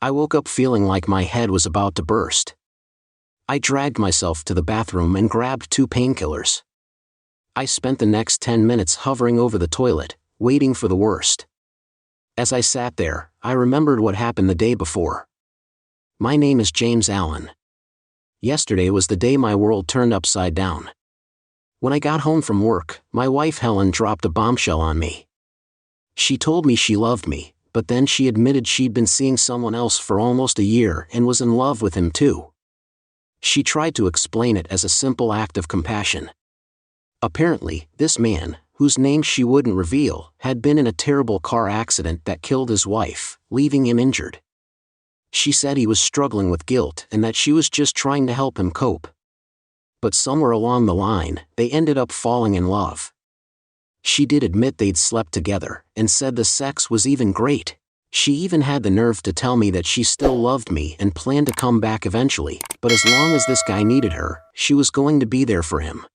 I woke up feeling like my head was about to burst. I dragged myself to the bathroom and grabbed 2 painkillers. I spent the next 10 minutes hovering over the toilet, waiting for the worst. As I sat there, I remembered what happened the day before. My name is James Allen. Yesterday was the day my world turned upside down. When I got home from work, my wife Helen dropped a bombshell on me. She told me she loved me, but then she admitted she'd been seeing someone else for almost a year and was in love with him too. She tried to explain it as a simple act of compassion. Apparently, this man, whose name she wouldn't reveal, had been in a terrible car accident that killed his wife, leaving him injured. She said he was struggling with guilt and that she was just trying to help him cope. But somewhere along the line, they ended up falling in love. She did admit they'd slept together, and said the sex was even great. She even had the nerve to tell me that she still loved me and planned to come back eventually, but as long as this guy needed her, she was going to be there for him.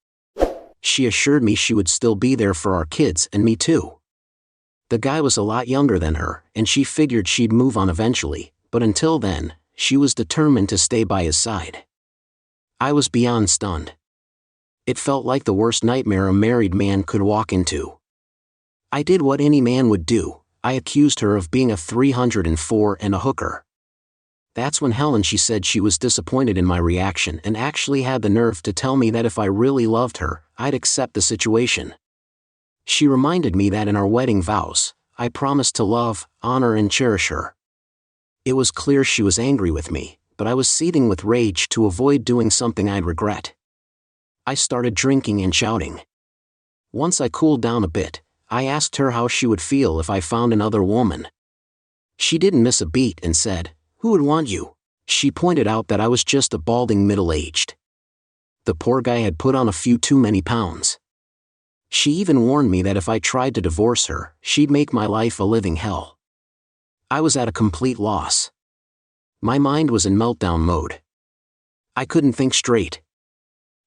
She assured me she would still be there for our kids and me too. The guy was a lot younger than her, and she figured she'd move on eventually, but until then, she was determined to stay by his side. I was beyond stunned. It felt like the worst nightmare a married man could walk into. I did what any man would do. I accused her of being a 304 and a hooker. That's when she said she was disappointed in my reaction and actually had the nerve to tell me that if I really loved her, I'd accept the situation. She reminded me that in our wedding vows, I promised to love, honor and cherish her. It was clear she was angry with me, but I was seething with rage to avoid doing something I'd regret. I started drinking and shouting. Once I cooled down a bit, I asked her how she would feel if I found another woman. She didn't miss a beat and said, "Who would want you?" She pointed out that I was just a balding middle-aged. The poor guy had put on a few too many pounds. She even warned me that if I tried to divorce her, she'd make my life a living hell. I was at a complete loss. My mind was in meltdown mode. I couldn't think straight.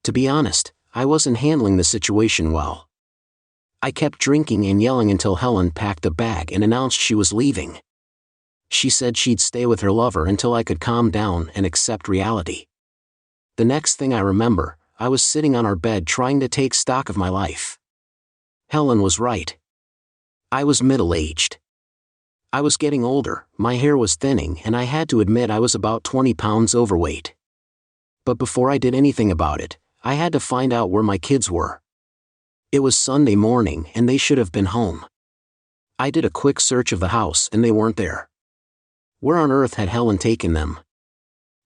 To be honest, I wasn't handling the situation well. I kept drinking and yelling until Helen packed a bag and announced she was leaving. She said she'd stay with her lover until I could calm down and accept reality. The next thing I remember, I was sitting on our bed trying to take stock of my life. Helen was right. I was middle-aged. I was getting older, my hair was thinning, and I had to admit I was about 20 pounds overweight. But before I did anything about it, I had to find out where my kids were. It was Sunday morning and they should have been home. I did a quick search of the house and they weren't there. Where on earth had Helen taken them?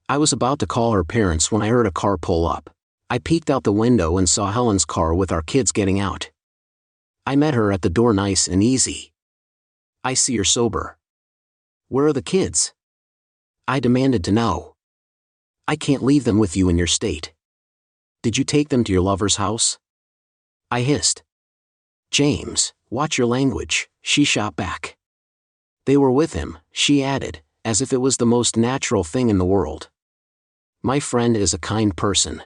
I was about to call her parents when I heard a car pull up. I peeked out the window and saw Helen's car with our kids getting out. I met her at the door nice and easy. "I see you're sober. Where are the kids?" I demanded to know. "I can't leave them with you in your state. Did you take them to your lover's house?" I hissed. "James, watch your language," she shot back. "They were with him," she added, as if it was the most natural thing in the world. "My friend is a kind person.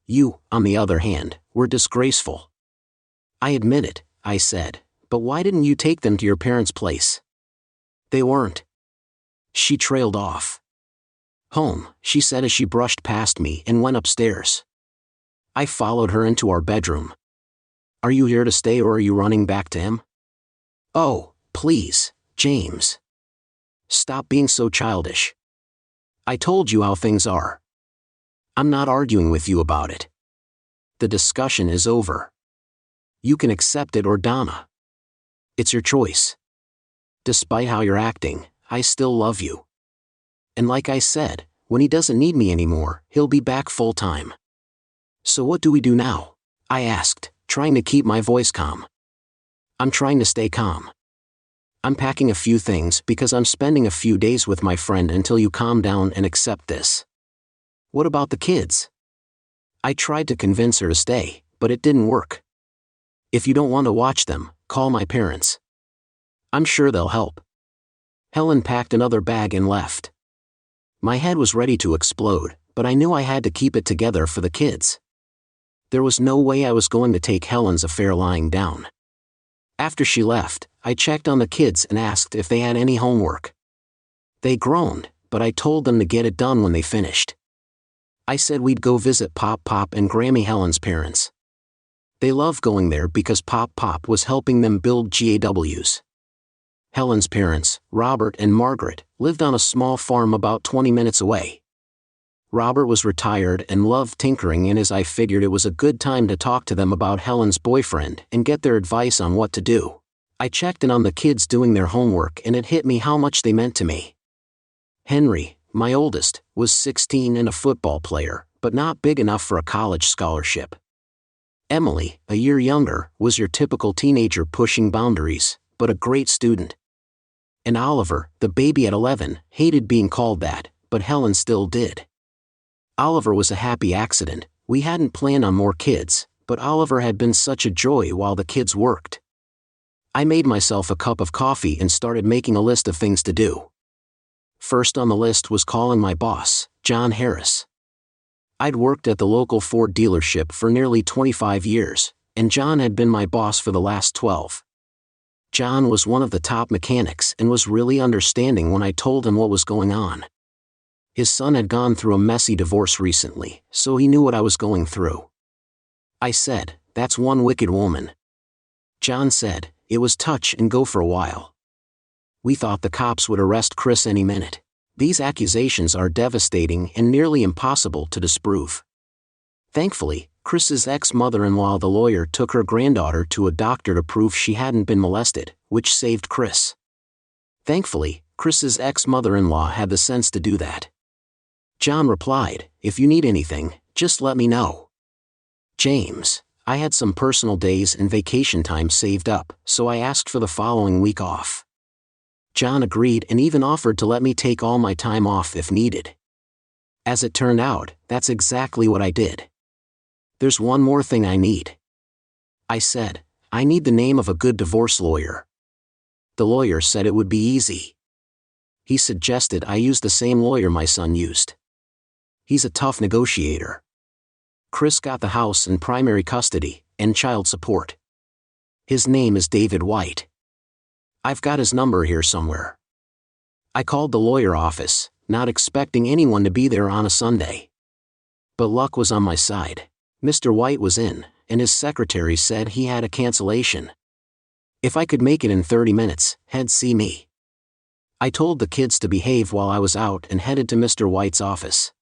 You, on the other hand, were disgraceful." "I admit it," I said, "but why didn't you take them to your parents' place?" "They weren't." She trailed off. "Home," she said as she brushed past me and went upstairs. I followed her into our bedroom. "Are you here to stay or are you running back to him?" "Oh, please, James. Stop being so childish. I told you how things are. I'm not arguing with you about it. The discussion is over. You can accept it or Donna. It's your choice. Despite how you're acting, I still love you. And like I said, when he doesn't need me anymore, he'll be back full-time. So what do we do now?" I asked, trying to keep my voice calm. "I'm trying to stay calm. I'm packing a few things because I'm spending a few days with my friend until you calm down and accept this." "What about the kids?" I tried to convince her to stay, but it didn't work. "If you don't want to watch them, call my parents. I'm sure they'll help." Helen packed another bag and left. My head was ready to explode, but I knew I had to keep it together for the kids. There was no way I was going to take Helen's affair lying down. After she left, I checked on the kids and asked if they had any homework. They groaned, but I told them to get it done when they finished. I said we'd go visit Pop Pop and Grammy Helen's parents. They loved going there because Pop Pop was helping them build GAWs. Helen's parents, Robert and Margaret, lived on a small farm about 20 minutes away. Robert was retired and loved tinkering, and as I figured it was a good time to talk to them about Helen's boyfriend and get their advice on what to do. I checked in on the kids doing their homework, and it hit me how much they meant to me. Henry, my oldest, was 16 and a football player, but not big enough for a college scholarship. Emily, a year younger, was your typical teenager pushing boundaries, but a great student. And Oliver, the baby at 11, hated being called that, but Helen still did. Oliver was a happy accident. We hadn't planned on more kids, but Oliver had been such a joy while the kids worked. I made myself a cup of coffee and started making a list of things to do. First on the list was calling my boss, John Harris. I'd worked at the local Ford dealership for nearly 25 years, and John had been my boss for the last 12. John was one of the top mechanics and was really understanding when I told him what was going on. His son had gone through a messy divorce recently, so he knew what I was going through. I said, "That's one wicked woman." John said, "It was touch and go for a while. We thought the cops would arrest Chris any minute. These accusations are devastating and nearly impossible to disprove." Thankfully, Chris's ex-mother-in-law, the lawyer, took her granddaughter to a doctor to prove she hadn't been molested, which saved Chris. Thankfully, Chris's ex-mother-in-law had the sense to do that. John replied, "If you need anything, just let me know." James, I had some personal days and vacation time saved up, so I asked for the following week off. John agreed and even offered to let me take all my time off if needed. As it turned out, that's exactly what I did. "There's one more thing I need." I said, "I need the name of a good divorce lawyer." The lawyer said it would be easy. He suggested I use the same lawyer my son used. He's a tough negotiator. Chris got the house in primary custody and child support. His name is David White. I've got his number here somewhere. I called the lawyer office, not expecting anyone to be there on a Sunday. But luck was on my side. Mr. White was in, and his secretary said he had a cancellation. If I could make it in 30 minutes, he'd see me. I told the kids to behave while I was out and headed to Mr. White's office.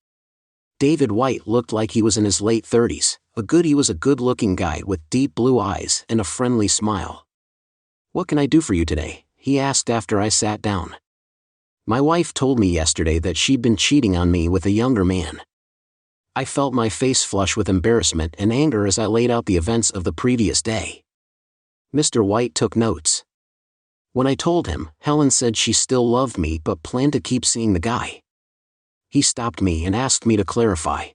David White looked like he was in his late 30s. He was a good-looking guy with deep blue eyes and a friendly smile. "What can I do for you today?" he asked after I sat down. "My wife told me yesterday that she'd been cheating on me with a younger man." I felt my face flush with embarrassment and anger as I laid out the events of the previous day. Mr. White took notes. When I told him, Helen said she still loved me but planned to keep seeing the guy. He stopped me and asked me to clarify.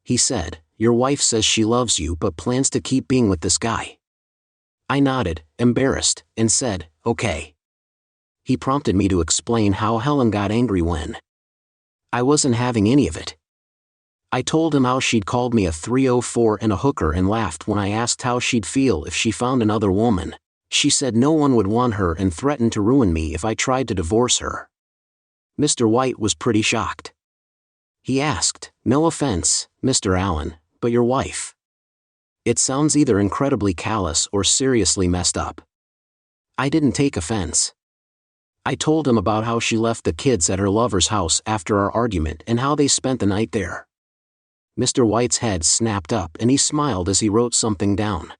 He said, "Your wife says she loves you but plans to keep being with this guy." I nodded, embarrassed, and said, "Okay." He prompted me to explain how Helen got angry when I wasn't having any of it. I told him how she'd called me a 304 and a hooker and laughed when I asked how she'd feel if she found another woman. She said no one would want her and threatened to ruin me if I tried to divorce her. Mr. White was pretty shocked. He asked, "No offense, Mr. Allen, but your wife. It sounds either incredibly callous or seriously messed up." I didn't take offense. I told him about how she left the kids at her lover's house after our argument and how they spent the night there. Mr. White's head snapped up and he smiled as he wrote something down.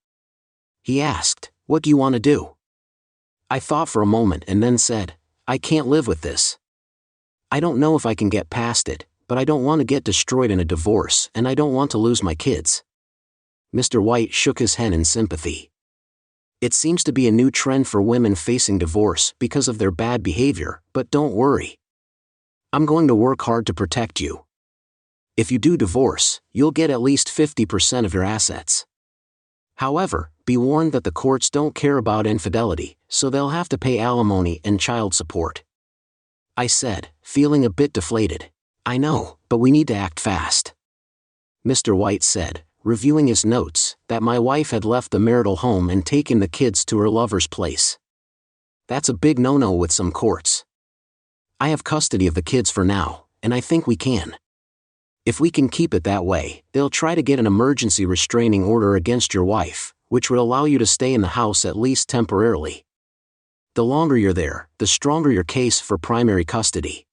He asked, "What do you want to do?" I thought for a moment and then said, "I can't live with this. I don't know if I can get past it, but I don't want to get destroyed in a divorce and I don't want to lose my kids." Mr. White shook his head in sympathy. "It seems to be a new trend for women facing divorce because of their bad behavior, but don't worry. I'm going to work hard to protect you. If you do divorce, you'll get at least 50% of your assets. However, be warned that the courts don't care about infidelity, so they'll have to pay alimony and child support." I said, feeling a bit deflated. "I know, but we need to act fast." Mr. White said, reviewing his notes, that my wife had left the marital home and taken the kids to her lover's place. "That's a big no-no with some courts. I have custody of the kids for now, and I think we can. If we can keep it that way, they'll try to get an emergency restraining order against your wife, which would allow you to stay in the house at least temporarily. The longer you're there, the stronger your case for primary custody.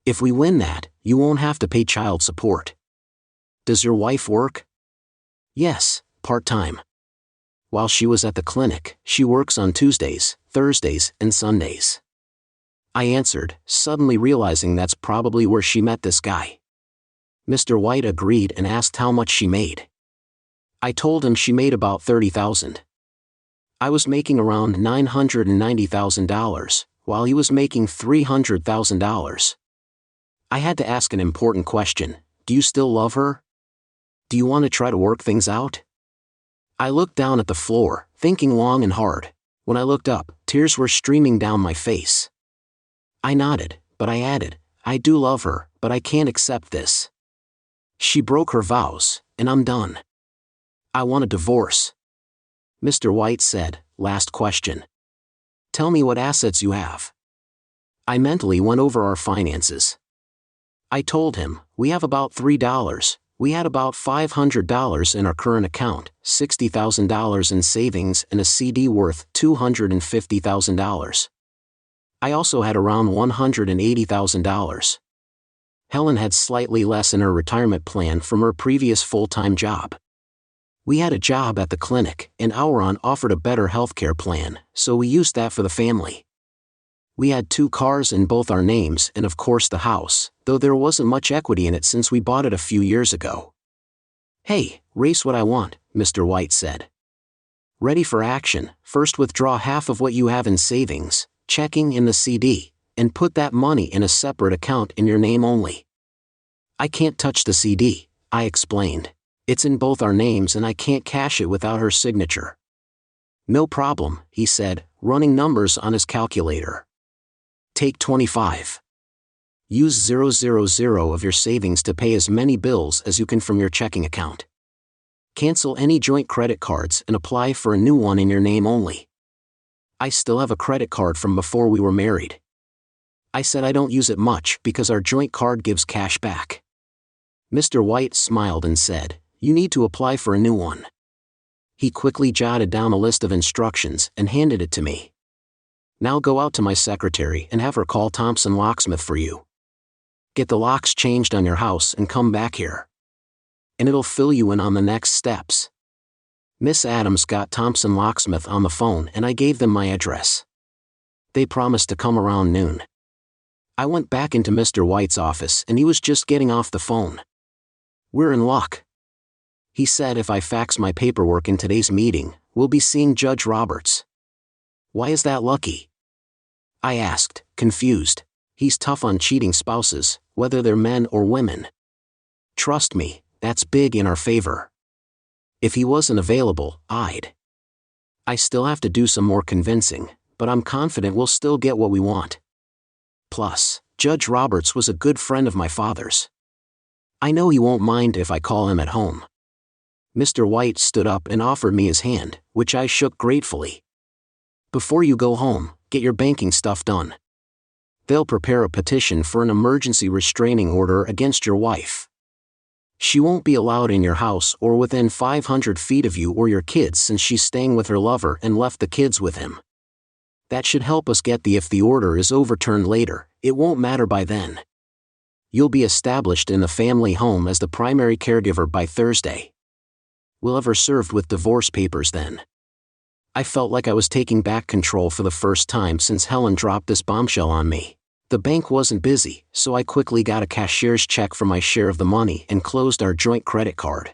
If we win that, you won't have to pay child support. Does your wife work? Yes, part-time. While she was at the clinic, she works on Tuesdays, Thursdays, and Sundays. I answered, suddenly realizing that's probably where she met this guy. Mr. White agreed and asked how much she made. I told him she made about $30,000. I was making around $990,000, while he was making $300,000. I had to ask an important question: do you still love her? Do you want to try to work things out? I looked down at the floor, thinking long and hard. When I looked up, tears were streaming down my face. I nodded, but I added, I do love her, but I can't accept this. She broke her vows, and I'm done. I want a divorce. Mr. White said, last question. Tell me what assets you have. I mentally went over our finances. I told him, we have about $3. We had about $500 in our current account, $60,000 in savings, and a CD worth $250,000. I also had around $180,000. Helen had slightly less in her retirement plan from her previous full-time job. We had a job at the clinic, and Auron offered a better healthcare plan, so we used that for the family. We had 2 cars in both our names and of course the house, though there wasn't much equity in it since we bought it a few years ago. Hey, race what I want, Mr. White said. Ready for action. First withdraw half of what you have in savings, checking in the CD, and put that money in a separate account in your name only. I can't touch the CD, I explained. It's in both our names and I can't cash it without her signature. No problem, he said, running numbers on his calculator. Take 25. Use 000 of your savings to pay as many bills as you can from your checking account. Cancel any joint credit cards and apply for a new one in your name only. I still have a credit card from before we were married. I said I don't use it much because our joint card gives cash back. Mr. White smiled and said, you need to apply for a new one. He quickly jotted down a list of instructions and handed it to me. Now go out to my secretary and have her call Thompson Locksmith for you. Get the locks changed on your house and come back here. And it'll fill you in on the next steps. Miss Adams got Thompson Locksmith on the phone and I gave them my address. They promised to come around noon. I went back into Mr. White's office and he was just getting off the phone. We're in luck. He said if I fax my paperwork in today's meeting, we'll be seeing Judge Roberts. Why is that lucky? I asked, confused. He's tough on cheating spouses, whether they're men or women. Trust me, that's big in our favor. If he wasn't available, I still have to do some more convincing, but I'm confident we'll still get what we want. Plus, Judge Roberts was a good friend of my father's. I know he won't mind if I call him at home. Mr. White stood up and offered me his hand, which I shook gratefully. Before you go home, get your banking stuff done. They'll prepare a petition for an emergency restraining order against your wife. She won't be allowed in your house or within 500 feet of you or your kids since she's staying with her lover and left the kids with him. That should help us get if the order is overturned later, it won't matter by then. You'll be established in the family home as the primary caregiver by Thursday. We'll have her served with divorce papers then. I felt like I was taking back control for the first time since Helen dropped this bombshell on me. The bank wasn't busy, so I quickly got a cashier's check for my share of the money and closed our joint credit card.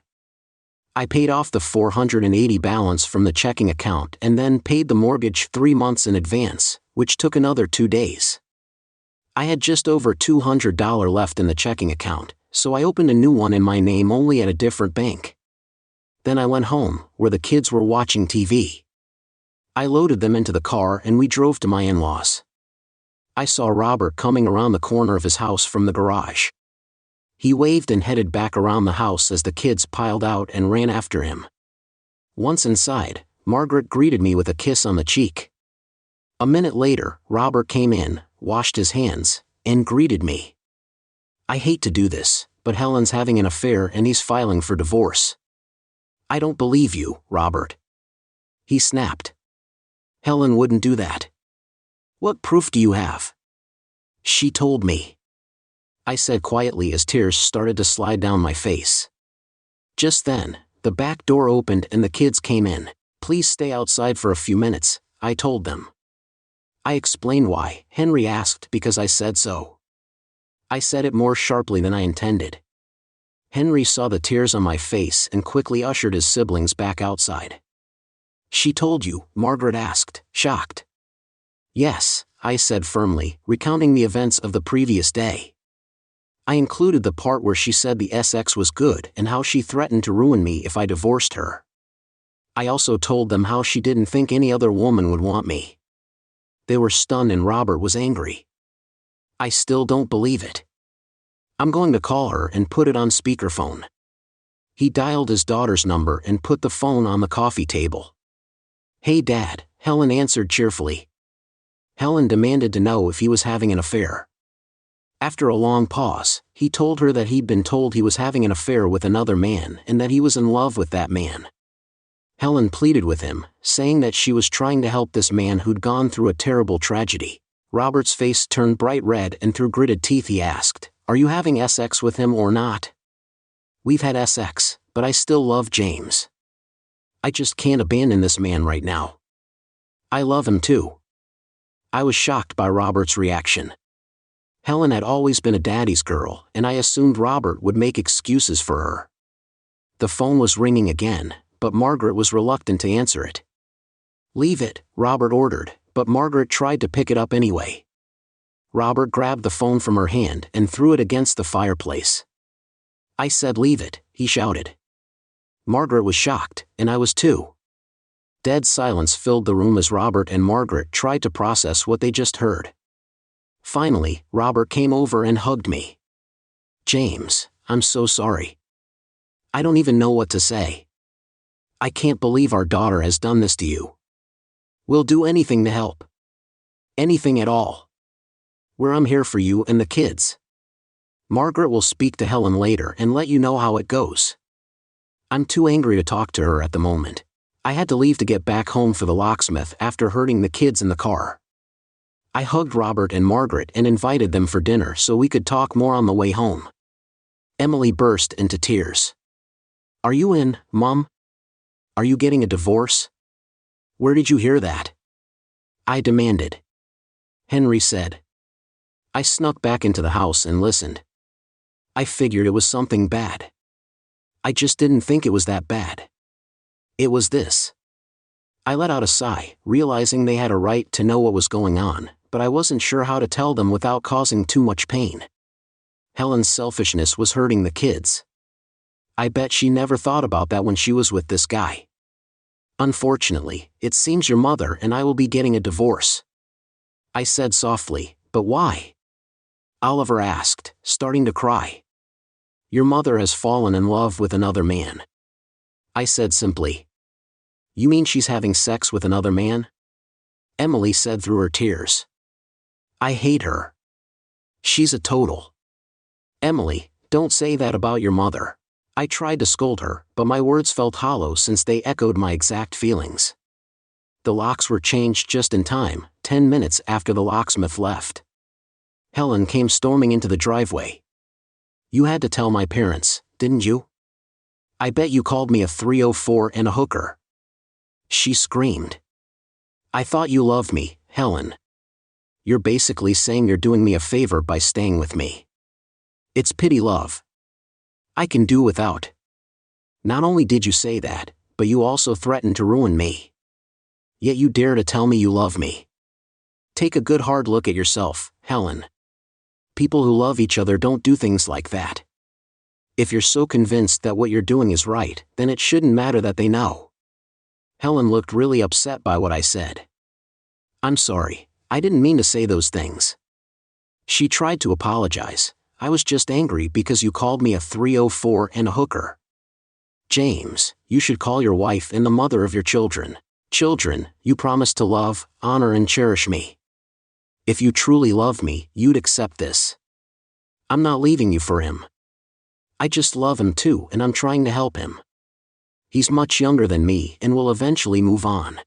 I paid off the $480 balance from the checking account and then paid the mortgage 3 months in advance, which took another 2 days. I had just over $200 left in the checking account, so I opened a new one in my name only at a different bank. Then I went home, where the kids were watching TV. I loaded them into the car and we drove to my in-laws. I saw Robert coming around the corner of his house from the garage. He waved and headed back around the house as the kids piled out and ran after him. Once inside, Margaret greeted me with a kiss on the cheek. A minute later, Robert came in, washed his hands, and greeted me. I hate to do this, but Helen's having an affair and he's filing for divorce. I don't believe you, Robert. He snapped. Helen wouldn't do that. What proof do you have? She told me. I said quietly as tears started to slide down my face. Just then, the back door opened and the kids came in. Please stay outside for a few minutes, I told them. I explained why. Henry asked because I said so. I said it more sharply than I intended. Henry saw the tears on my face and quickly ushered his siblings back outside. She told you? Margaret asked, shocked. Yes, I said firmly, recounting the events of the previous day. I included the part where she said the SX was good and how she threatened to ruin me if I divorced her. I also told them how she didn't think any other woman would want me. They were stunned and Robert was angry. I still don't believe it. I'm going to call her and put it on speakerphone. He dialed his daughter's number and put the phone on the coffee table. Hey Dad, Helen answered cheerfully. Helen demanded to know if he was having an affair. After a long pause, he told her that he'd been told he was having an affair with another man and that he was in love with that man. Helen pleaded with him, saying that she was trying to help this man who'd gone through a terrible tragedy. Robert's face turned bright red and through gritted teeth he asked, "Are you having sex with him or not?" "We've had sex, but I still love James. I just can't abandon this man right now. I love him too." I was shocked by Robert's reaction. Helen had always been a daddy's girl, and I assumed Robert would make excuses for her. The phone was ringing again, but Margaret was reluctant to answer it. "Leave it," Robert ordered, but Margaret tried to pick it up anyway. Robert grabbed the phone from her hand and threw it against the fireplace. "I said leave it," he shouted. Margaret was shocked, and I was too. Dead silence filled the room as Robert and Margaret tried to process what they just heard. Finally, Robert came over and hugged me. "James, I'm so sorry. I don't even know what to say. I can't believe our daughter has done this to you. We'll do anything to help. Anything at all. I'm here for you and the kids. Margaret will speak to Helen later and let you know how it goes. I'm too angry to talk to her at the moment. I had to leave to get back home for the locksmith after hurting the kids in the car." I hugged Robert and Margaret and invited them for dinner so we could talk more on the way home. Emily burst into tears. "Are you in, Mom? Are you getting a divorce? Where did you hear that?" I demanded. Henry said. I snuck back into the house and listened. I figured it was something bad. I just didn't think it was that bad. It was this. I let out a sigh, realizing they had a right to know what was going on, but I wasn't sure how to tell them without causing too much pain. Helen's selfishness was hurting the kids. I bet she never thought about that when she was with this guy. "Unfortunately, it seems your mother and I will be getting a divorce," I said softly. "But why?" Oliver asked, starting to cry. "Your mother has fallen in love with another man," I said simply. "You mean she's having sex with another man?" Emily said through her tears. "I hate her. She's a total." "Emily, don't say that about your mother." I tried to scold her, but my words felt hollow since they echoed my exact feelings. The locks were changed just in time, 10 minutes after the locksmith left. Helen came storming into the driveway. "You had to tell my parents, didn't you? I bet you called me a 304 and a hooker," she screamed. "I thought you loved me, Helen. You're basically saying you're doing me a favor by staying with me. It's pity love. I can do without. Not only did you say that, but you also threatened to ruin me. Yet you dare to tell me you love me. Take a good hard look at yourself, Helen. People who love each other don't do things like that. If you're so convinced that what you're doing is right, then it shouldn't matter that they know." Helen looked really upset by what I said. "I'm sorry, I didn't mean to say those things." She tried to apologize. "I was just angry because you called me a 304 and a hooker. James, you should call your wife and the mother of your children. Children, you promised to love, honor and cherish me. If you truly love me, you'd accept this. I'm not leaving you for him. I just love him too, and I'm trying to help him. He's much younger than me and will eventually move on.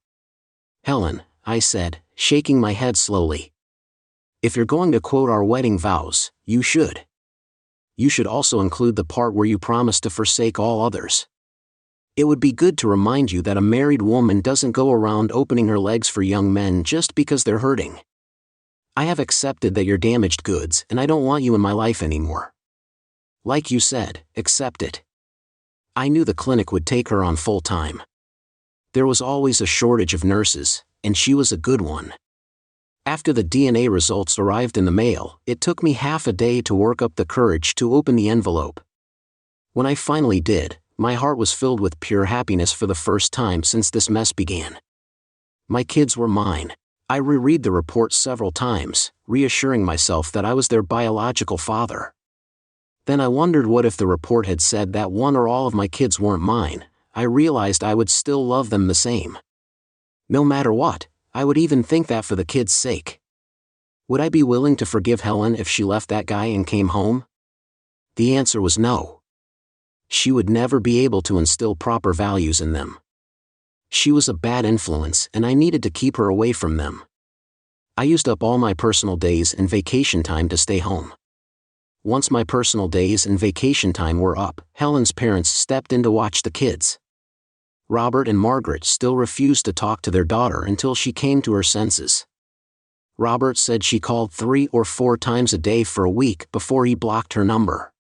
Helen, I said, shaking my head slowly. If you're going to quote our wedding vows, you should. You should also include the part where you promise to forsake all others. It would be good to remind you that a married woman doesn't go around opening her legs for young men just because they're hurting. I have accepted that you're damaged goods and I don't want you in my life anymore. Like you said, accept it. I knew the clinic would take her on full time. There was always a shortage of nurses, and she was a good one. After the DNA results arrived in the mail, it took me half a day to work up the courage to open the envelope. When I finally did, my heart was filled with pure happiness for the first time since this mess began. My kids were mine. I reread the report several times, reassuring myself that I was their biological father. Then I wondered what if the report had said that one or all of my kids weren't mine. I realized I would still love them the same. No matter what, I would even think that for the kids' sake. Would I be willing to forgive Helen if she left that guy and came home? The answer was no. She would never be able to instill proper values in them. She was a bad influence and I needed to keep her away from them. I used up all my personal days and vacation time to stay home. Once my personal days and vacation time were up, Helen's parents stepped in to watch the kids. Robert and Margaret still refused to talk to their daughter until she came to her senses. Robert said she called 3 or 4 times a day for a week before he blocked her number.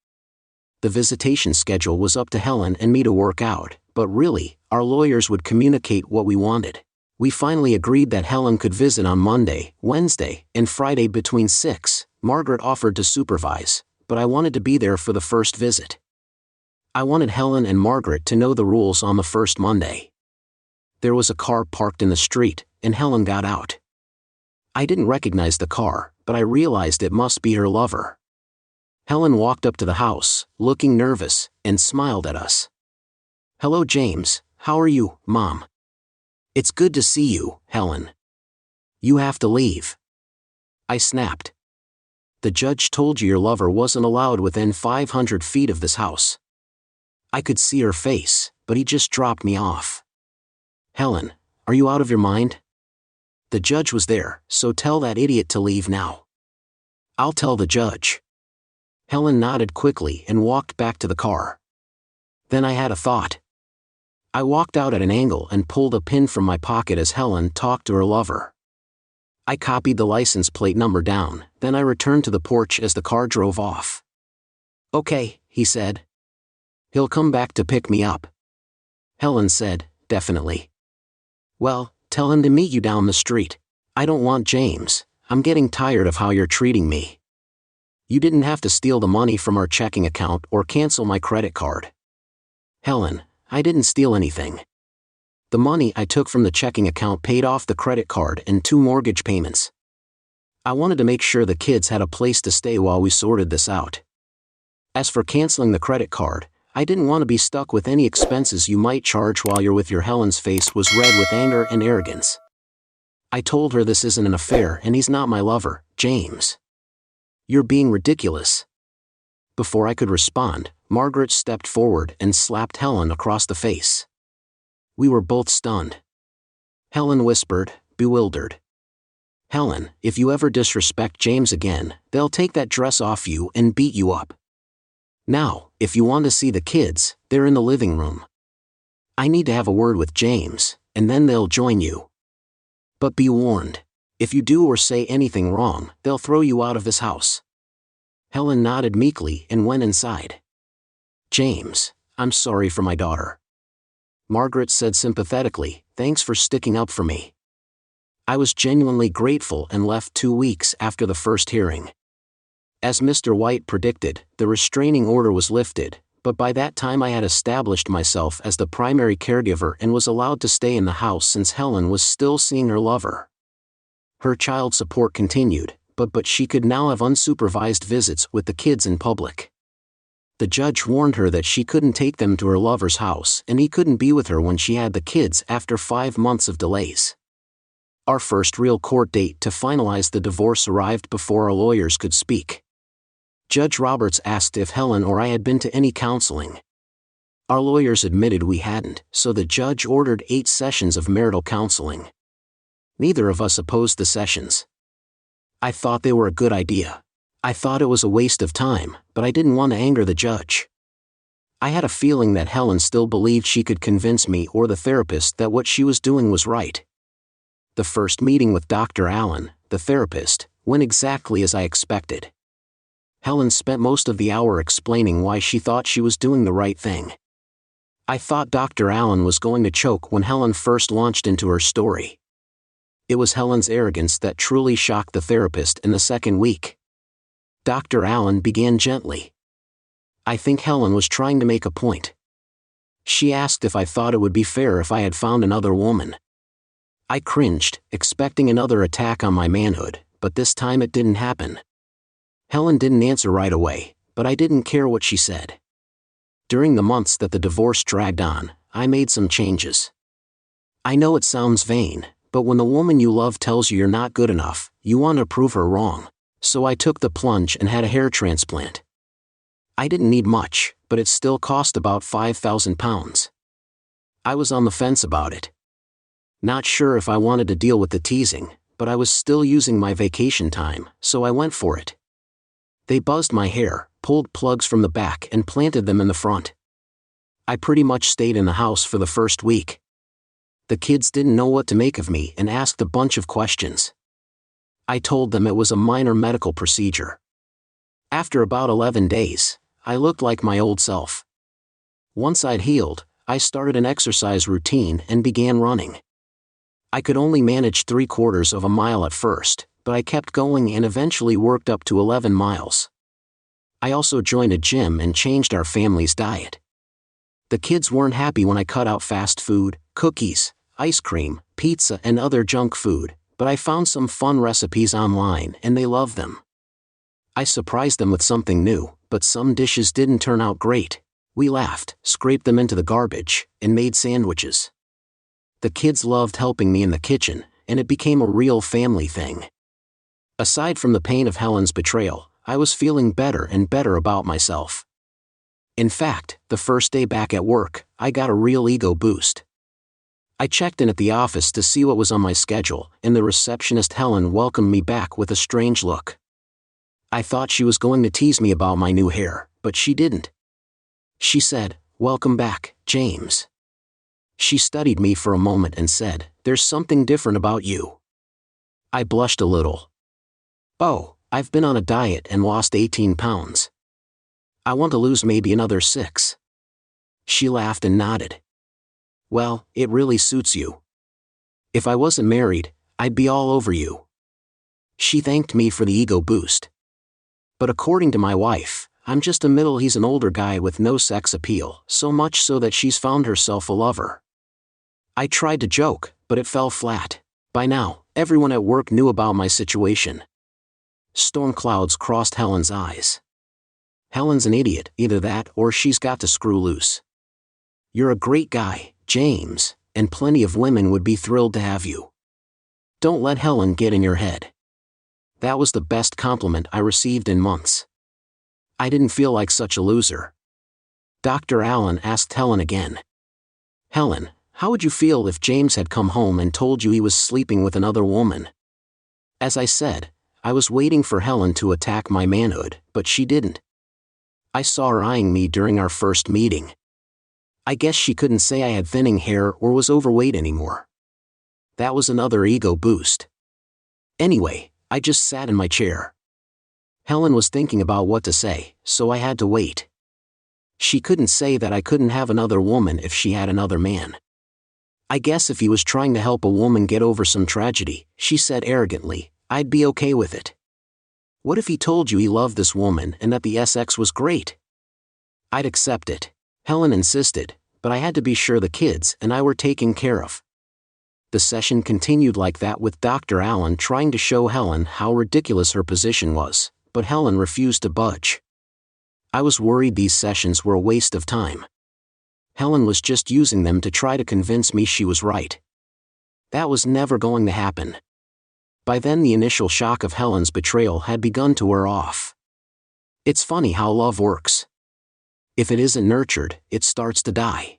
The visitation schedule was up to Helen and me to work out, but really, our lawyers would communicate what we wanted. We finally agreed that Helen could visit on Monday, Wednesday, and Friday between 6. Margaret offered to supervise, but I wanted to be there for the first visit. I wanted Helen and Margaret to know the rules on the first Monday. There was a car parked in the street, and Helen got out. I didn't recognize the car, but I realized it must be her lover. Helen walked up to the house, looking nervous, and smiled at us. "Hello, James, how are you, Mom?" "It's good to see you, Helen." "You have to leave." I snapped. "The judge told you your lover wasn't allowed within 500 feet of this house." I could see her face, but he just dropped me off. "Helen, are you out of your mind? The judge was there, so tell that idiot to leave now." "I'll tell the judge." Helen nodded quickly and walked back to the car. Then I had a thought. I walked out at an angle and pulled a pin from my pocket as Helen talked to her lover. I copied the license plate number down, then I returned to the porch as the car drove off. "Okay," he said. "He'll come back to pick me up." Helen said, "Definitely." "Well, tell him to meet you down the street." "I don't want James. I'm getting tired of how you're treating me." "You didn't have to steal the money from our checking account or cancel my credit card." "Helen, I didn't steal anything. The money I took from the checking account paid off the credit card and 2 mortgage payments. I wanted to make sure the kids had a place to stay while we sorted this out. As for canceling the credit card, I didn't want to be stuck with any expenses you might charge while you're with your." Helen's face was red with anger and arrogance. I told her this isn't an affair and he's not my lover, James. "You're being ridiculous." Before I could respond, Margaret stepped forward and slapped Helen across the face. We were both stunned. Helen whispered, bewildered, "Helen, if you ever disrespect James again, they'll take that dress off you and beat you up. Now, if you want to see the kids, they're in the living room. I need to have a word with James, and then they'll join you. But be warned, if you do or say anything wrong, they'll throw you out of this house." Helen nodded meekly and went inside. "James, I'm sorry for my daughter." Margaret said sympathetically, "Thanks for sticking up for me." I was genuinely grateful and left 2 weeks after the first hearing. As Mr. White predicted, the restraining order was lifted, but by that time I had established myself as the primary caregiver and was allowed to stay in the house since Helen was still seeing her lover. Her child support continued, but she could now have unsupervised visits with the kids in public. The judge warned her that she couldn't take them to her lover's house and he couldn't be with her when she had the kids after 5 months of delays. Our first real court date to finalize the divorce arrived before our lawyers could speak. Judge Roberts asked if Helen or I had been to any counseling. Our lawyers admitted we hadn't, so the judge ordered 8 sessions of marital counseling. Neither of us opposed the sessions. I thought they were a good idea. I thought it was a waste of time, but I didn't want to anger the judge. I had a feeling that Helen still believed she could convince me or the therapist that what she was doing was right. The first meeting with Dr. Allen, the therapist, went exactly as I expected. Helen spent most of the hour explaining why she thought she was doing the right thing. I thought Dr. Allen was going to choke when Helen first launched into her story. It was Helen's arrogance that truly shocked the therapist in the second week. Dr. Allen began gently. I think Helen was trying to make a point. She asked if I thought it would be fair if I had found another woman. I cringed, expecting another attack on my manhood, but this time it didn't happen. Helen didn't answer right away, but I didn't care what she said. During the months that the divorce dragged on, I made some changes. I know it sounds vain, but when the woman you love tells you you're not good enough, you want to prove her wrong. So I took the plunge and had a hair transplant. I didn't need much, but it still cost about £5,000. I was on the fence about it. Not sure if I wanted to deal with the teasing, but I was still using my vacation time, so I went for it. They buzzed my hair, pulled plugs from the back and planted them in the front. I pretty much stayed in the house for the first week. The kids didn't know what to make of me and asked a bunch of questions. I told them it was a minor medical procedure. After about 11 days, I looked like my old self. Once I'd healed, I started an exercise routine and began running. I could only manage 3/4 of a mile at first, but I kept going and eventually worked up to 11 miles. I also joined a gym and changed our family's diet. The kids weren't happy when I cut out fast food, cookies, ice cream, pizza and other junk food, but I found some fun recipes online and they loved them. I surprised them with something new, but some dishes didn't turn out great. We laughed, scraped them into the garbage, and made sandwiches. The kids loved helping me in the kitchen, and it became a real family thing. Aside from the pain of Helen's betrayal, I was feeling better and better about myself. In fact, the first day back at work, I got a real ego boost. I checked in at the office to see what was on my schedule, and the receptionist Helen welcomed me back with a strange look. I thought she was going to tease me about my new hair, but she didn't. She said, "Welcome back, James." She studied me for a moment and said, "There's something different about you." I blushed a little. "Oh, I've been on a diet and lost 18 pounds. I want to lose maybe another 6. She laughed and nodded. "Well, it really suits you. If I wasn't married, I'd be all over you." She thanked me for the ego boost. But according to my wife, I'm just he's an older guy with no sex appeal, so much so that she's found herself a lover. I tried to joke, but it fell flat. By now, everyone at work knew about my situation. Storm clouds crossed Helen's eyes. Helen's an idiot, either that or she's got to screw loose. You're a great guy, James, and plenty of women would be thrilled to have you. Don't let Helen get in your head. That was the best compliment I received in months. I didn't feel like such a loser. Dr. Allen asked Helen again. "Helen, how would you feel if James had come home and told you he was sleeping with another woman?" As I said, I was waiting for Helen to attack my manhood, but she didn't. I saw her eyeing me during our first meeting. I guess she couldn't say I had thinning hair or was overweight anymore. That was another ego boost. Anyway, I just sat in my chair. Helen was thinking about what to say, so I had to wait. She couldn't say that I couldn't have another woman if she had another man. I guess if he was trying to help a woman get over some tragedy, she said arrogantly, I'd be okay with it. What if he told you he loved this woman and that the sex was great? I'd accept it. Helen insisted, but I had to be sure the kids and I were taken care of. The session continued like that with Dr. Allen trying to show Helen how ridiculous her position was, but Helen refused to budge. I was worried these sessions were a waste of time. Helen was just using them to try to convince me she was right. That was never going to happen. By then the initial shock of Helen's betrayal had begun to wear off. It's funny how love works. If it isn't nurtured, it starts to die.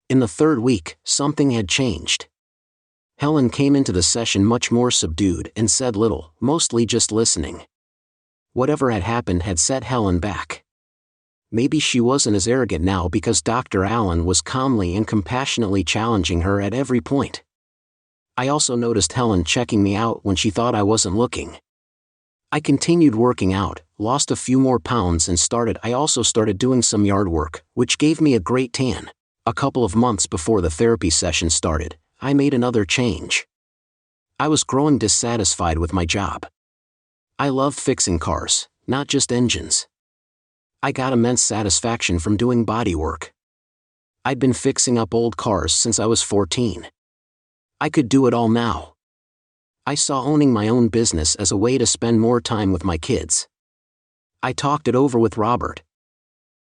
In the third week, something had changed. Helen came into the session much more subdued and said little, mostly just listening. Whatever had happened had set Helen back. Maybe she wasn't as arrogant now because Dr. Allen was calmly and compassionately challenging her at every point. I also noticed Helen checking me out when she thought I wasn't looking. I continued working out, lost a few more pounds and I also started doing some yard work, which gave me a great tan. A couple of months before the therapy session started, I made another change. I was growing dissatisfied with my job. I loved fixing cars, not just engines. I got immense satisfaction from doing body work. I'd been fixing up old cars since I was 14. I could do it all now. I saw owning my own business as a way to spend more time with my kids. I talked it over with Robert.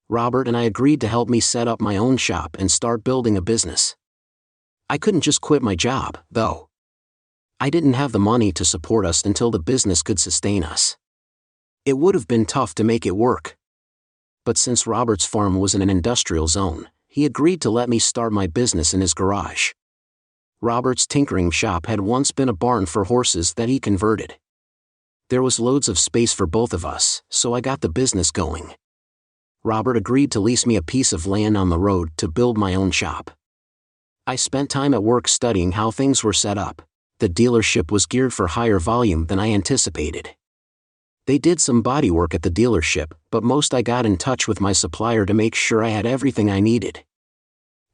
Robert and I agreed to help me set up my own shop and start building a business. I couldn't just quit my job, though. I didn't have the money to support us until the business could sustain us. It would have been tough to make it work. But since Robert's farm was in an industrial zone, he agreed to let me start my business in his garage. Robert's tinkering shop had once been a barn for horses that he converted. There was loads of space for both of us, so I got the business going. Robert agreed to lease me a piece of land on the road to build my own shop. I spent time at work studying how things were set up. The dealership was geared for higher volume than I anticipated. They did some body work at the dealership, but most I got in touch with my supplier to make sure I had everything I needed.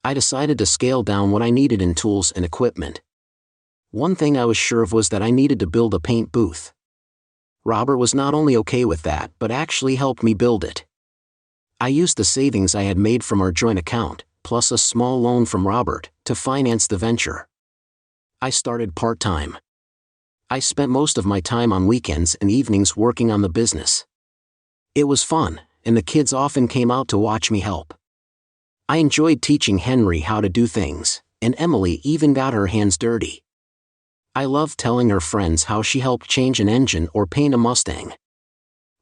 I decided to scale down what I needed in tools and equipment. One thing I was sure of was that I needed to build a paint booth. Robert was not only okay with that, but actually helped me build it. I used the savings I had made from our joint account, plus a small loan from Robert, to finance the venture. I started part-time. I spent most of my time on weekends and evenings working on the business. It was fun, and the kids often came out to watch me help. I enjoyed teaching Henry how to do things, and Emily even got her hands dirty. I loved telling her friends how she helped change an engine or paint a Mustang.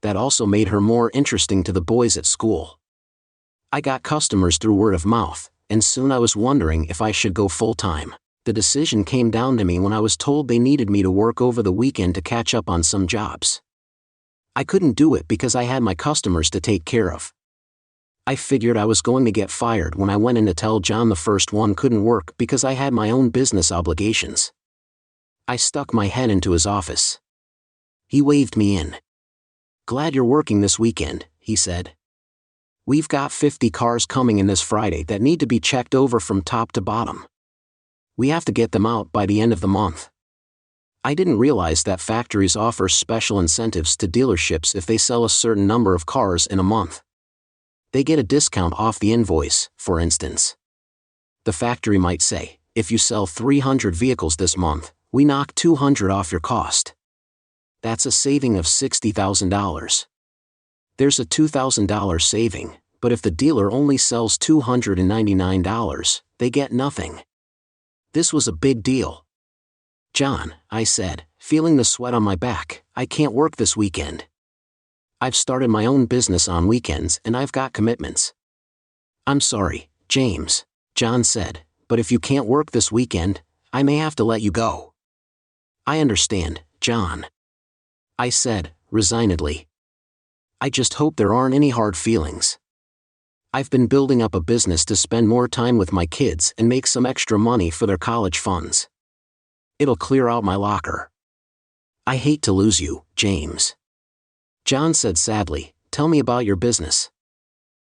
That also made her more interesting to the boys at school. I got customers through word of mouth, and soon I was wondering if I should go full-time. The decision came down to me when I was told they needed me to work over the weekend to catch up on some jobs. I couldn't do it because I had my customers to take care of. I figured I was going to get fired when I went in to tell John the first one couldn't work because I had my own business obligations. I stuck my head into his office. He waved me in. "Glad you're working this weekend," he said. "We've got 50 cars coming in this Friday that need to be checked over from top to bottom. We have to get them out by the end of the month." I didn't realize that factories offer special incentives to dealerships if they sell a certain number of cars in a month. They get a discount off the invoice, for instance. The factory might say, "If you sell 300 vehicles this month, we knock 200 off your cost." That's a saving of $60,000. There's a $2,000 saving, but if the dealer only sells $299, they get nothing. This was a big deal. "John," I said, feeling the sweat on my back, "I can't work this weekend. I've started my own business on weekends and I've got commitments." "I'm sorry, James," John said, "but if you can't work this weekend, I may have to let you go." "I understand, John," I said, resignedly. "I just hope there aren't any hard feelings. I've been building up a business to spend more time with my kids and make some extra money for their college funds. It'll clear out my locker." "I hate to lose you, James," John said sadly. "Tell me about your business.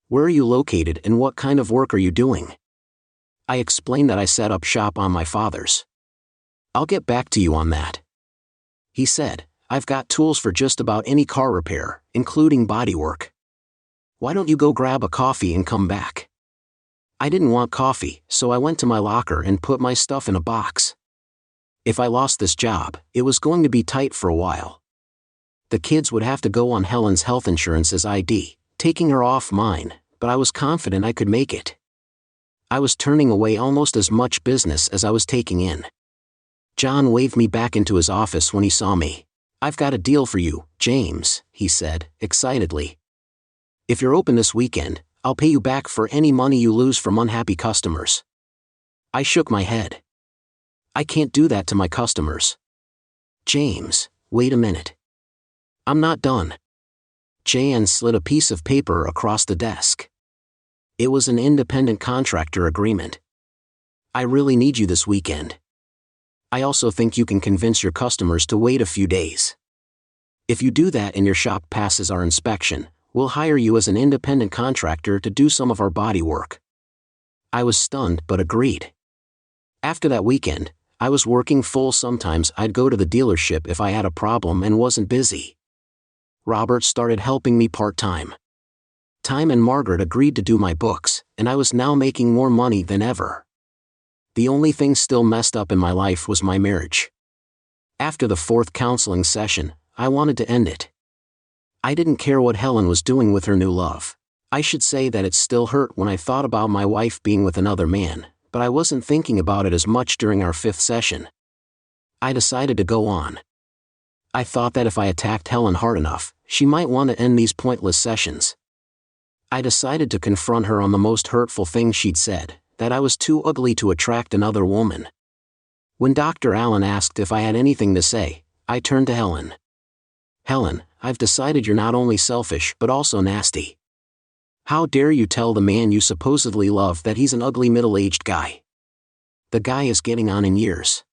Where are you located and what kind of work are you doing?" I explained that I set up shop on my father's. "I'll get back to you on that," he said. "I've got tools for just about any car repair, including body work. Why don't you go grab a coffee and come back?" I didn't want coffee, so I went to my locker and put my stuff in a box. If I lost this job, it was going to be tight for a while. The kids would have to go on Helen's health insurance as ID, taking her off mine, but I was confident I could make it. I was turning away almost as much business as I was taking in. John waved me back into his office when he saw me. "I've got a deal for you, James," he said, excitedly. "If you're open this weekend, I'll pay you back for any money you lose from unhappy customers." I shook my head. "I can't do that to my customers." "James, wait a minute. I'm not done." Jan slid a piece of paper across the desk. It was an independent contractor agreement. "I really need you this weekend. I also think you can convince your customers to wait a few days. If you do that and your shop passes our inspection, we'll hire you as an independent contractor to do some of our body work." I was stunned but agreed. After that weekend, I was working full. Sometimes I'd go to the dealership if I had a problem and wasn't busy. Robert started helping me part-time. Time and Margaret agreed to do my books, and I was now making more money than ever. The only thing still messed up in my life was my marriage. After the 4th counseling session, I wanted to end it. I didn't care what Helen was doing with her new love. I should say that it still hurt when I thought about my wife being with another man, but I wasn't thinking about it as much during our 5th session. I decided to go on. I thought that if I attacked Helen hard enough, she might want to end these pointless sessions. I decided to confront her on the most hurtful thing she'd said, that I was too ugly to attract another woman. When Dr. Allen asked if I had anything to say, I turned to Helen. "Helen, I've decided you're not only selfish but also nasty. How dare you tell the man you supposedly love that he's an ugly middle-aged guy? The guy is getting on in years.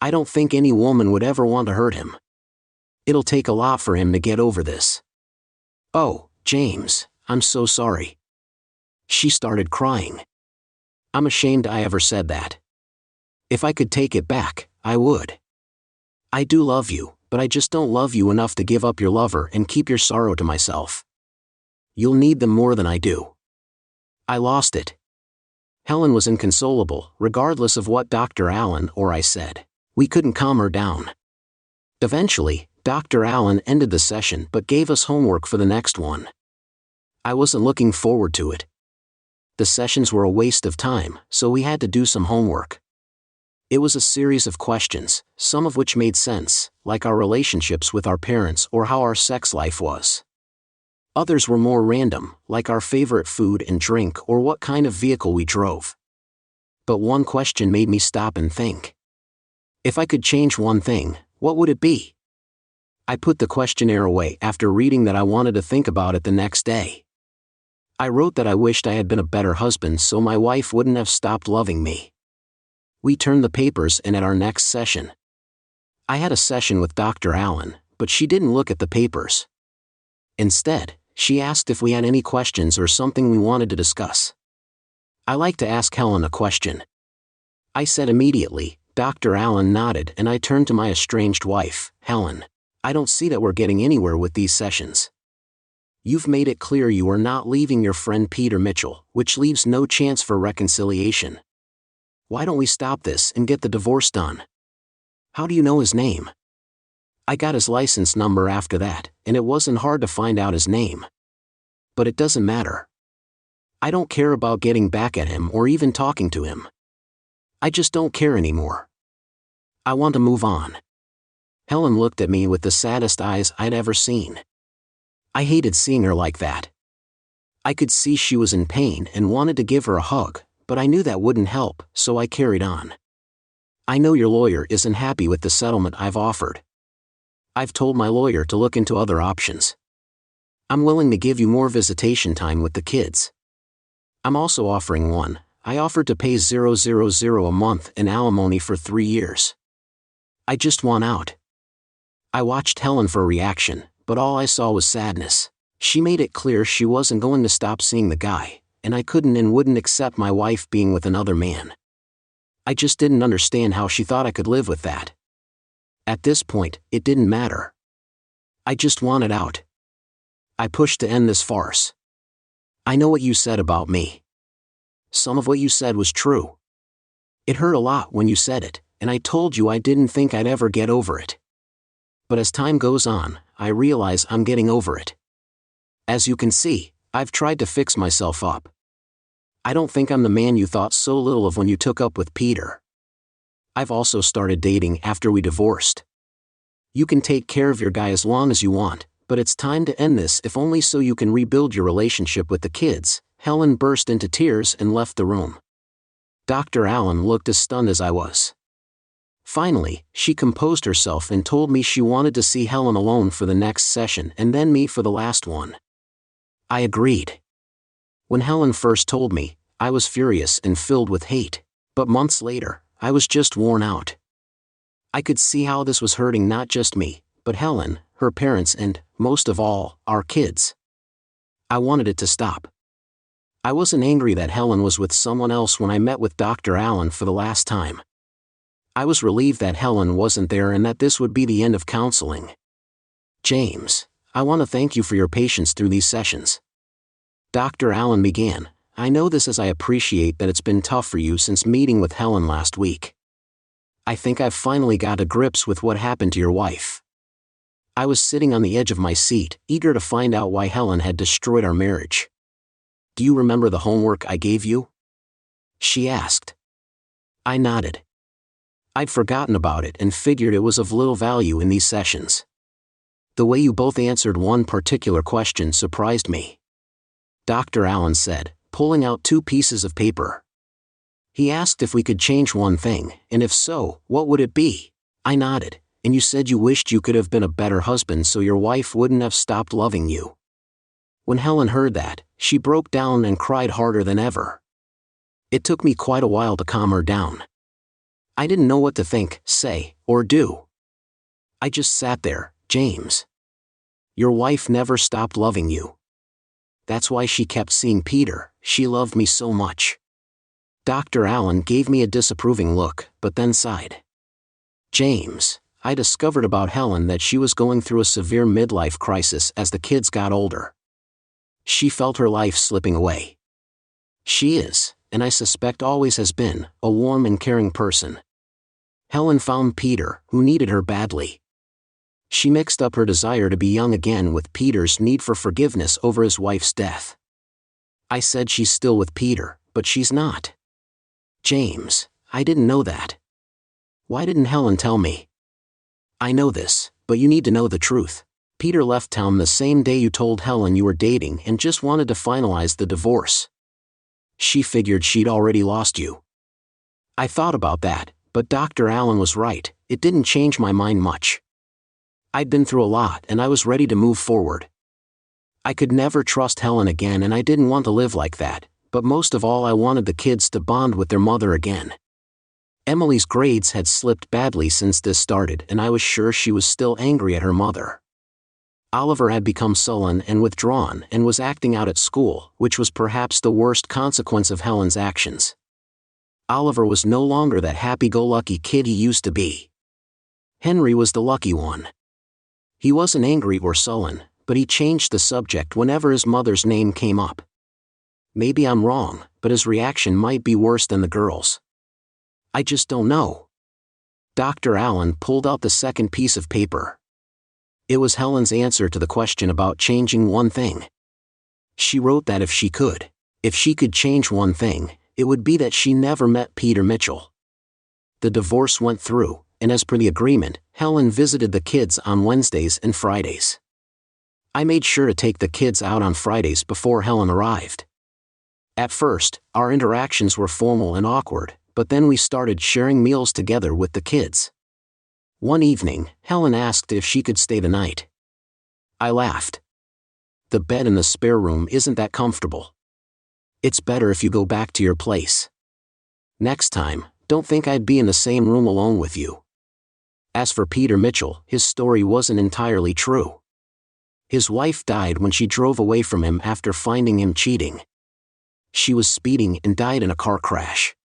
I don't think any woman would ever want to hurt him. It'll take a lot for him to get over this." "Oh, James, I'm so sorry." She started crying. "I'm ashamed I ever said that. If I could take it back, I would. I do love you, but I just don't love you enough to give up your lover and keep your sorrow to myself. You'll need them more than I do." I lost it. Helen was inconsolable, regardless of what Dr. Allen or I said. We couldn't calm her down. Eventually, Dr. Allen ended the session but gave us homework for the next one. I wasn't looking forward to it. The sessions were a waste of time, so we had to do some homework. It was a series of questions, some of which made sense, like our relationships with our parents or how our sex life was. Others were more random, like our favorite food and drink or what kind of vehicle we drove. But one question made me stop and think. If I could change one thing, what would it be? I put the questionnaire away after reading that I wanted to think about it the next day. I wrote that I wished I had been a better husband so my wife wouldn't have stopped loving me. We turned the papers in at our next session. I had a session with Dr. Allen, but she didn't look at the papers. Instead, she asked if we had any questions or something we wanted to discuss. I like to ask Helen a question. I said immediately. Dr. Allen nodded and I turned to my estranged wife, Helen. "I don't see that we're getting anywhere with these sessions. You've made it clear you are not leaving your friend Peter Mitchell, which leaves no chance for reconciliation. Why don't we stop this and get the divorce done? How do you know his name?" I got his license number after that, and it wasn't hard to find out his name. But it doesn't matter. I don't care about getting back at him or even talking to him. I just don't care anymore. I want to move on. Helen looked at me with the saddest eyes I'd ever seen. I hated seeing her like that. I could see she was in pain and wanted to give her a hug, but I knew that wouldn't help, so I carried on. "I know your lawyer isn't happy with the settlement I've offered. I've told my lawyer to look into other options. I'm willing to give you more visitation time with the kids. I'm also offering one. I offered to pay $000 a month in alimony for 3 years. I just want out." I watched Helen for a reaction, but all I saw was sadness. She made it clear she wasn't going to stop seeing the guy, and I couldn't and wouldn't accept my wife being with another man. I just didn't understand how she thought I could live with that. At this point, it didn't matter. I just wanted out. I pushed to end this farce. "I know what you said about me. Some of what you said was true. It hurt a lot when you said it, and I told you I didn't think I'd ever get over it. But as time goes on, I realize I'm getting over it. As you can see, I've tried to fix myself up. I don't think I'm the man you thought so little of when you took up with Peter. I've also started dating after we divorced. You can take care of your guy as long as you want, but it's time to end this if only so you can rebuild your relationship with the kids." Helen burst into tears and left the room. Dr. Allen looked as stunned as I was. Finally, she composed herself and told me she wanted to see Helen alone for the next session and then me for the last one. I agreed. When Helen first told me, I was furious and filled with hate, but months later, I was just worn out. I could see how this was hurting not just me, but Helen, her parents and, most of all, our kids. I wanted it to stop. I wasn't angry that Helen was with someone else when I met with Dr. Allen for the last time. I was relieved that Helen wasn't there and that this would be the end of counseling. "James, I want to thank you for your patience through these sessions." Dr. Allen began. "I know this as I appreciate that it's been tough for you since meeting with Helen last week. I think I've finally got to grips with what happened to your wife." I was sitting on the edge of my seat, eager to find out why Helen had destroyed our marriage. "Do you remember the homework I gave you?" she asked. I nodded. I'd forgotten about it and figured it was of little value in these sessions. The way you both answered one particular question surprised me. Dr. Allen said, pulling out 2 pieces of paper. He asked if we could change one thing, and if so, what would it be? I nodded, and you said you wished you could have been a better husband so your wife wouldn't have stopped loving you. When Helen heard that, she broke down and cried harder than ever. It took me quite a while to calm her down. I didn't know what to think, say, or do. I just sat there. "James, your wife never stopped loving you. That's why she kept seeing Peter, she loved me so much." Dr. Allen gave me a disapproving look, but then sighed. "James, I discovered about Helen that she was going through a severe midlife crisis as the kids got older. She felt her life slipping away. She is, and I suspect always has been, a warm and caring person. Helen found Peter, who needed her badly. She mixed up her desire to be young again with Peter's need for forgiveness over his wife's death. I said she's still with Peter, but she's not. James, I didn't know that. Why didn't Helen tell me? I know this, but you need to know the truth. Peter left town the same day you told Helen you were dating and just wanted to finalize the divorce. She figured she'd already lost you. I thought about that, but Dr. Allen was right, it didn't change my mind much. I'd been through a lot and I was ready to move forward. I could never trust Helen again and I didn't want to live like that, but most of all I wanted the kids to bond with their mother again. Emily's grades had slipped badly since this started and I was sure she was still angry at her mother. Oliver had become sullen and withdrawn and was acting out at school, which was perhaps the worst consequence of Helen's actions. Oliver was no longer that happy-go-lucky kid he used to be. Henry was the lucky one. He wasn't angry or sullen, but he changed the subject whenever his mother's name came up. Maybe I'm wrong, but his reaction might be worse than the girls'. I just don't know. Dr. Allen pulled out the second piece of paper. It was Helen's answer to the question about changing one thing. She wrote that if she could change one thing, it would be that she never met Peter Mitchell. The divorce went through, and as per the agreement, Helen visited the kids on Wednesdays and Fridays. I made sure to take the kids out on Fridays before Helen arrived. At first, our interactions were formal and awkward, but then we started sharing meals together with the kids. One evening, Helen asked if she could stay the night. I laughed. The bed in the spare room isn't that comfortable. It's better if you go back to your place. Next time, don't think I'd be in the same room alone with you. As for Peter Mitchell, his story wasn't entirely true. His wife died when she drove away from him after finding him cheating. She was speeding and died in a car crash.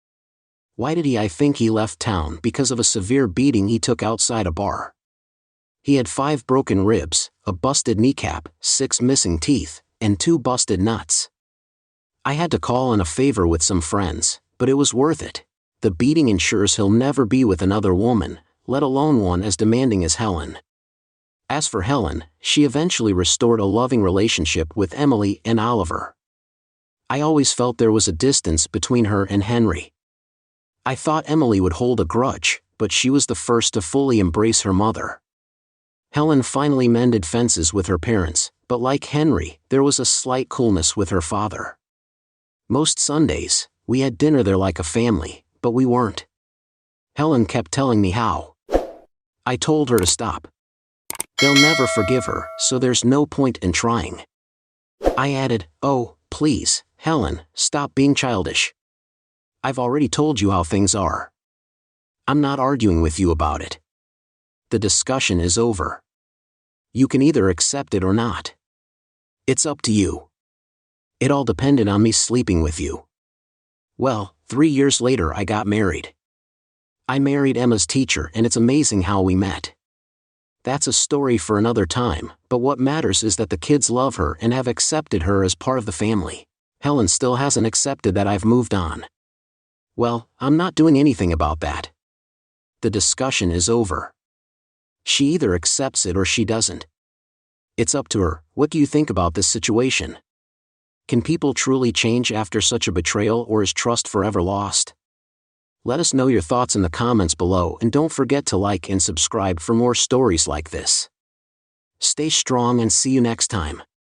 Why did I think he left town? Because of a severe beating he took outside a bar. He had 5 broken ribs, a busted kneecap, 6 missing teeth, and 2 busted nuts. I had to call in a favor with some friends, but it was worth it. The beating ensures he'll never be with another woman, let alone one as demanding as Helen. As for Helen, she eventually restored a loving relationship with Emily and Oliver. I always felt there was a distance between her and Henry. I thought Emily would hold a grudge, but she was the first to fully embrace her mother. Helen finally mended fences with her parents, but like Henry, there was a slight coolness with her father. Most Sundays, we had dinner there like a family, but we weren't. Helen kept telling me how. I told her to stop. They'll never forgive her, so there's no point in trying. I added, "Oh, please, Helen, stop being childish. I've already told you how things are. I'm not arguing with you about it. The discussion is over. You can either accept it or not. It's up to you. It all depended on me sleeping with you." Well, 3 years later I got married. I married Emma's teacher, and it's amazing how we met. That's a story for another time, but what matters is that the kids love her and have accepted her as part of the family. Helen still hasn't accepted that I've moved on. Well, I'm not doing anything about that. The discussion is over. She either accepts it or she doesn't. It's up to her. What do you think about this situation? Can people truly change after such a betrayal, or is trust forever lost? Let us know your thoughts in the comments below, and don't forget to like and subscribe for more stories like this. Stay strong and see you next time.